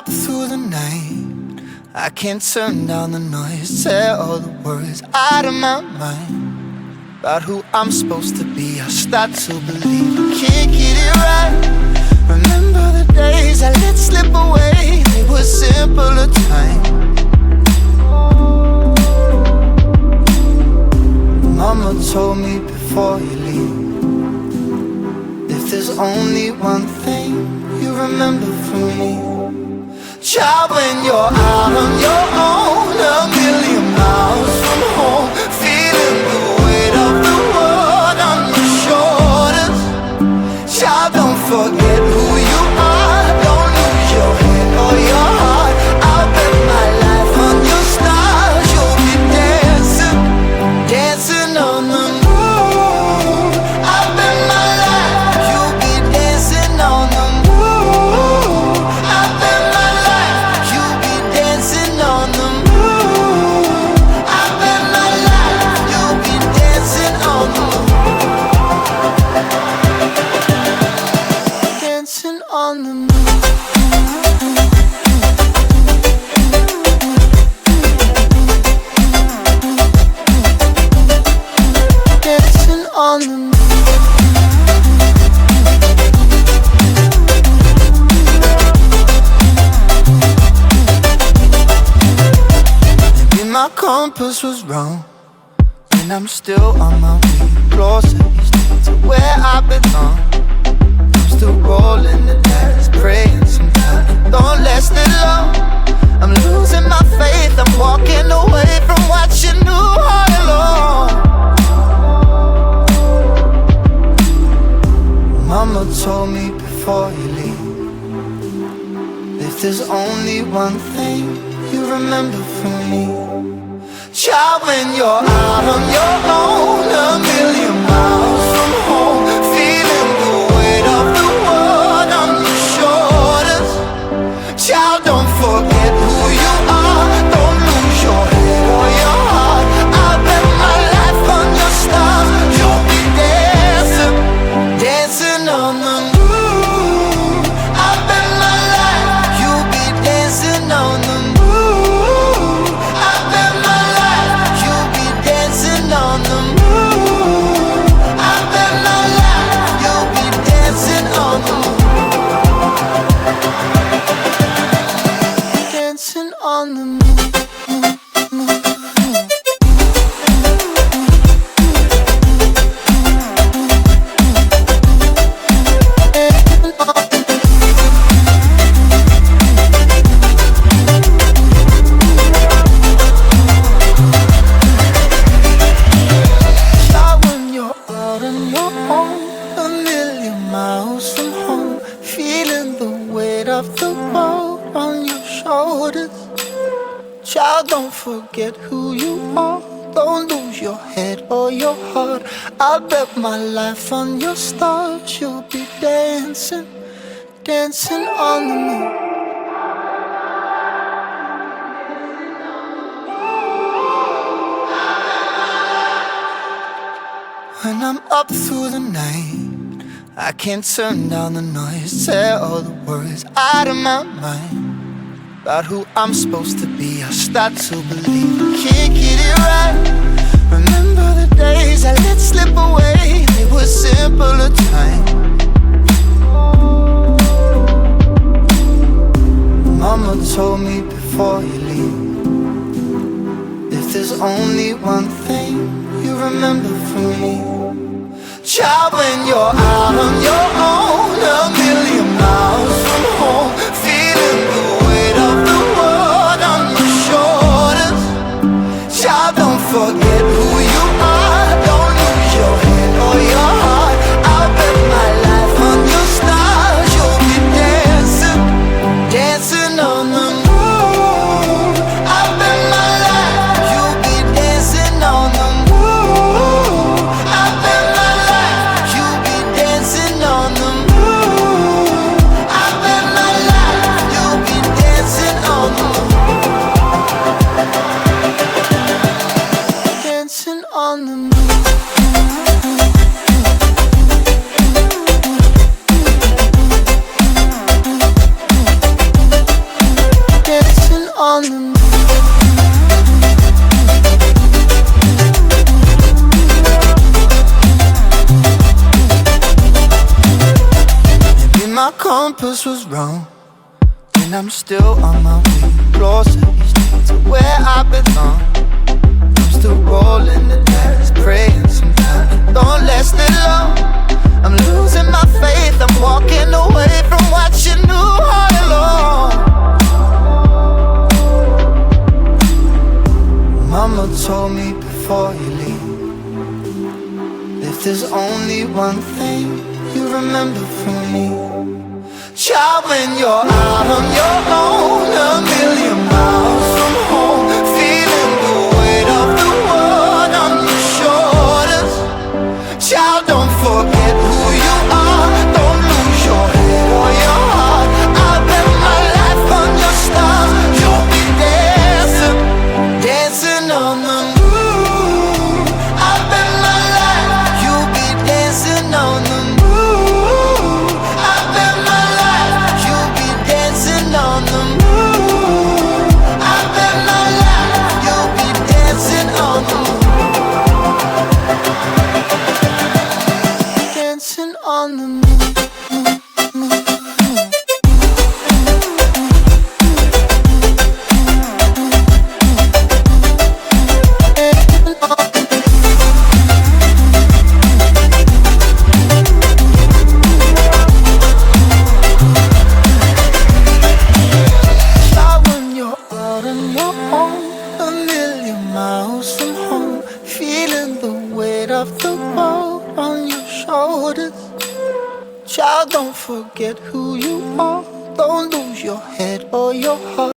up through the night, I can't turn down the noise. Tear all the words out of my mind about who I'm supposed to be. I start to believe I can't get it right. Remember the days I let slip away, they were simpler times. Mama told me before you leave, if there's only one thing you remember from me, child, when you're out on your own, a million miles from home, feeling the weight of the world on your shoulders. Child, don't forget who you are, don't lose your head or your heart. I'll bet my life on your stars, you'll be dancing, dancing on the moon. I'll bet my life, you'll be dancing on the moon. I'll bet my life, you'll be dancing on the moon. I'll bet my life, you'll be dancing on the moon. Dancing on the moon. Dancing on the moon. Maybe my compass was wrong, and I'm still on my way closer to where I belong. I'm still rolling the dice, praying sometimes don't last it long. I'm losing my faith, I'm walking away from what you knew all along. Mama told me before you leave, if there's only one thing you remember from me, child, when you're out on your own, a million miles from home, feeling the weight of the world on your shoulders. Child, don't forget who you are, don't lose your head or your heart. I'll bet my life on your stars, you'll be dancing, dancing on the moon. I'll bet my life, you'll be dancing on the moon. I'll bet my life, you'll be dancing on the moon. I'll bet my life, you'll be dancing on the moon. Dancing on the moon. Child, when you're out on your own, a million miles from home, feeling the weight of the world on your shoulders. Child, don't forget who you are, don't lose your head or your heart. I'll bet my life on your stars, you'll be dancing, dancing on the moon. When I'm up through the night, I can't turn down the noise. Tear all the words out of my mind about who I'm supposed to be. I start to believe I can't get it right. Remember the days I let slip away, they were simpler times. Mama told me before you leave, if there's only one thing you remember from me, child, when you're out on your own, a million miles from home, feeling the weight of the world on your shoulders. Child, don't forget who you are, don't lose your head or your heart. I'll bet my life on your stars, you'll be dancing, dancing on the moon. I'll bet my life, you'll be dancing on the moon. I'll bet my life, you'll be dancing on the moon. I'll on the moon. Maybe my compass was wrong, and I'm still on my way closer each day to where I belong. I'm still rolling the dice, praying sometimes it don't last it long. I'm losing my faith, I'm walking away from what you knew all along. Mama told me before you leave, if there's only one thing you remember from me, child, when you're out on your own, a million miles from home, feeling the weight of the world on your shoulders. Child, don't forget who you are, don't lose your head or your heart. I bet my life on your stars, you'll be dancing, dancing on the moon. I bet my life, you'll be dancing on the moon. I bet my life, you'll be dancing on the moon. I bet my life, you'll be dancing on the moon. Dancing on the moon. When you're out on your own, a million miles from home, feeling the weight of the world on your shoulders. Child, don't forget who you are, don't lose your head or your heart.